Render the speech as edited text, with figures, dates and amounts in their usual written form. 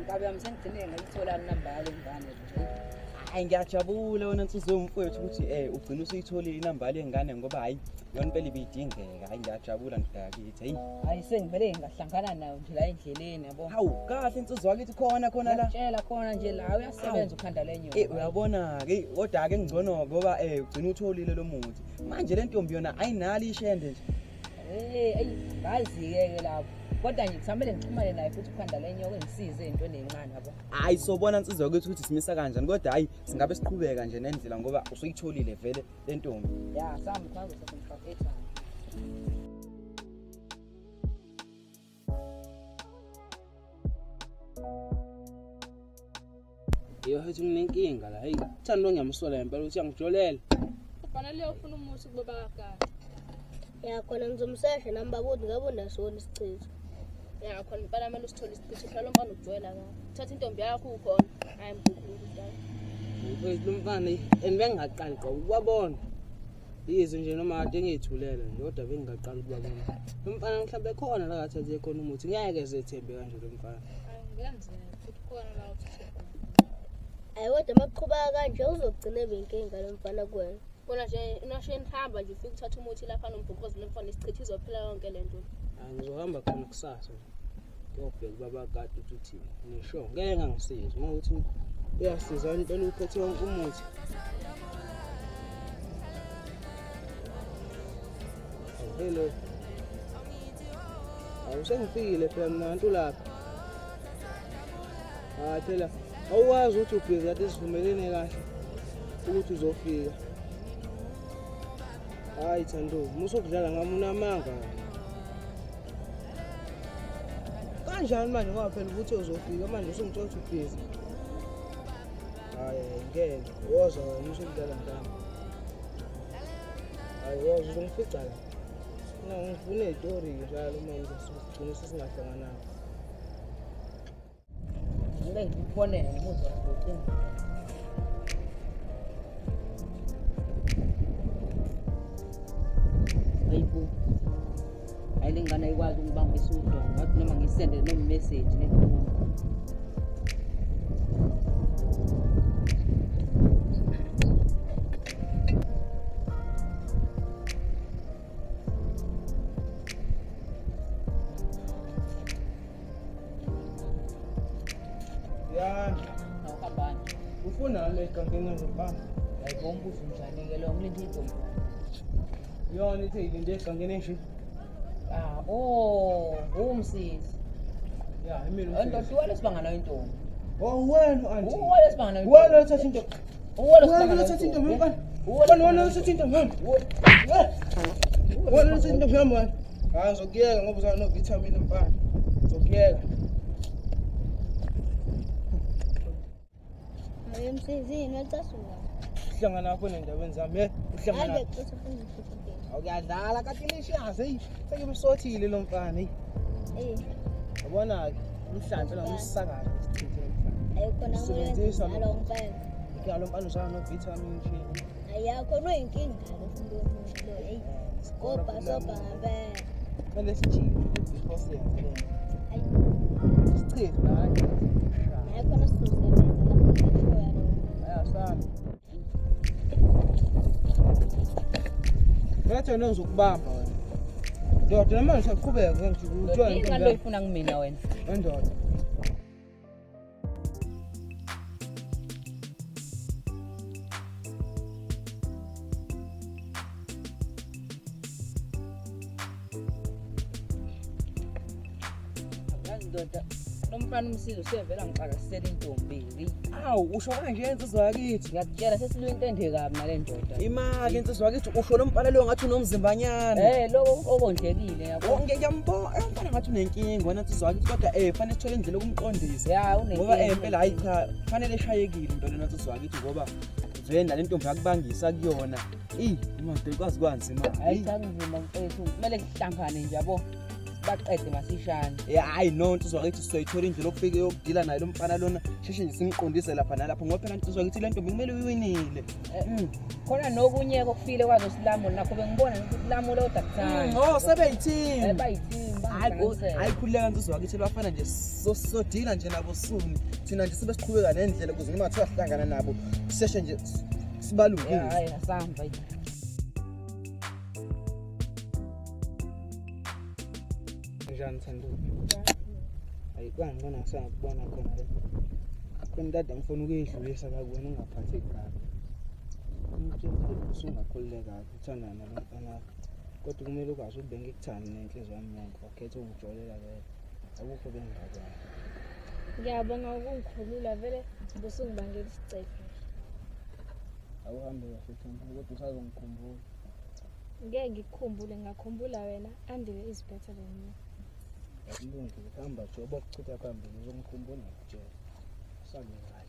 Ngabe amsengigcine ngayithola inamba yale ngane nje. Hayi ngiyajabula wena nsizwe yomfowethu ukuthi ugcina usuyitholile inamba yale ngane ngoba hayi yona impela ibidingeka. Hayi ngiyajabula ngidakithi. Hey. Hayi sengivele ngahlangana nayo nje la endleleni yabo. Hawu kahle insizwa yakithi khona la. Ngiyatshela khona nje la uyasebenza ukhanda lenyoka. Uyabona ke kodwa ke ngcono ngoba ugcina utholile lo muthi. Manje le ntombi yona ayinalo ishende nje. Ngazi-ke lapho. Kodwa nje kusamele ngixhumane naye futhi ukhanda lenyoka ngisize entweni encane yabo. Hayi sobona insizwa yakithi ukuthi simisa kanjani kodwa hayi singabe siqhubeka nje nendlela ngoba usuyitholile vele le ntombi. Ya sami kwangu sekumfaketha. Yo hathi nginenkinga la. Hey, uthando ngiyamsola impela uthi yangijolela. Kufanele ufuna umuthi kuba kakade. Ya khona ngizomsesha nami babuthi ngabe unasona isichizo. Ya khona impela kumele usithole isiqithi phela lo mfana ujwayela kahle. Thatha intombi yakho ukhona. Hayi mkhulu njalo. Mfethu lo mfana bengingaqali gqa ukubabona. Yize nje noma kade ngiyithulela nje kodwa bengingaqali ukubabona. Lo mfana mhlawumbe khona la kathathe khona umuthi. Ngeke zethembe kanje lo mfana. Hayi ngiyenzela futhi khona la uthi. Hayi kodwa maqhubeka kanje uzogcina benkinga lo mfana kuwena. Bona nje unasheni hamba nje ufike uthatha umuthi lapha nombhuqozi lemfana isichithi izophela yonke lento. Hayi ngizohamba khona kusasa. Ngiyobheka baba kade ukuthi nisho ngeke ngangisiza ngokuthi uyasiza impela uphethe wonke umuthi. Hello. Awusengifikile phela mina nto lapha. Hayi phela awuwazi ukuthi ubhizi kade sivumelene kahle ukuthi uzofika. Hayi Thando, musokudlala ngami unamanga. Kanjani manje ngoba phela ukuthi uzofika manje usungitshela ukuthi ubhizi. Hayi ngeke, woza wena usokudlala ngami. Hayi woza uzongifica la. Ngifuna istory njalo manje sigcine singahlangananga. Ngeke ngikufonele ngizwa ukuthi ayibu ayilingana ikwazi ukubamba isudlo ngathi noma ngisendele noma message nefoni. Ya, Awuhambani ufuna le kankena ngibamba. ayibomba uzunjani ke lo ngilinde intombi. Yona ithi nginde kankena nje. Umsisi. Ya, emini. Ndoda lesibanga nayo intombi. Oh wena auntie. Lesibanga nayo. Wena uthatha into. Lesibanga Wena nayo. uthatha into mfana. Wena uthatha into mfana. Wena uthatha into mfana. Hayi ngizokuyeka ngoba uzana no vitamin mfana. Ngizokuyeka. Hayi msizini wathasuka. Uhlangana lapho nendaweni zami, uhlangana. Ake kuthi ufuna ukuthi. Awuyadlala kaTilishiyazi, hey, sekimsothile lo mfana, hey. Yabona ke, umhlanze la umsakazo isichithe lo mfana. Hayi khona Usebenzisa ngalo mfana. Ikalo mfana uzana no vitamin nje. Ayakho no inkinga lo fundo lo. Hey. Goba soba ngabe. Manje sichithe because yenze. Hayi. Sichithe la. Hayi khona sizosebenza lapho kushoya lo. Ayasana. Ngathi wena uzokubamba wena. Ndoda manje siyaqhubeka ngithi utshwala Yini into ngalo ifuna kumina wena? endoda. Yazi ndoda, lo mfana umsizi usevela ngicakasisela intombi. Awu usho kanje insizwa yakithi. Ngiyakutshela sesiluye intende kabi nale ndoda. Imake insizwa yakithi usho lo mbala lo ngathi unomzimbanyana. Lo okondlekile yabo. Ngiyambona mfana ngathi unenkinga wena insizwa yakithi kodwa fanele sithole indlela yokumqondisa. Ya Ngoba impela hayi cha fanele eshayekile into lena insizwa yakithi ngoba vena le ntombi yakubangisa kuyona. Manje ikwazi kwanzima. Hayi cha ngivuma mfethu, kumele sihlangane nje yabo. Baqede masishane. Hayi no insizwa yakithi sizoyithola indlela okufike yokudila naye lo mfana lona sheshe nje simqondise lapha nalapha ngoba phela insizwa yakithi le ntombi kumele uyiwinile. Khona nokunye kokufile kwazo silamo nakho bengibona ukuthi lamo lo daktari. Sebeyithini. Bayithini. Hayi khuleka nsizwa wakithi bafana nje sodila nje nabo sumi. Thina nje sibe siqhubeka nendlela ukuze noma kuthiwa sihlangana nabo seshe nje sibalungile. Hayi asamba. Njani Thandubi? Hayi kwangibona ngisakubona khona le. Khona dada ngifuna ukuyidlulisa la kuwena ungaphatheki kabi. Umuntu usungakhululeka kabi uthandana nabantwana. Kodwa kumele ukwazi ukuthi bengikuthanda nenhliziyo yami yonke. Wakhetha ungijolela vele. Akukho bengingakwazi. Ngiyabonga ukungikhulula vele busungibangela isicelo. Awuhambe kahle Thandubi kodwa usazongikhumbula. Ngeke ngikukhumbule ngakhumbula wena andile is better than me. Akulungile hamba nje obokuchitha phambili uzongikhumbula ngikutshela. Sami kahle.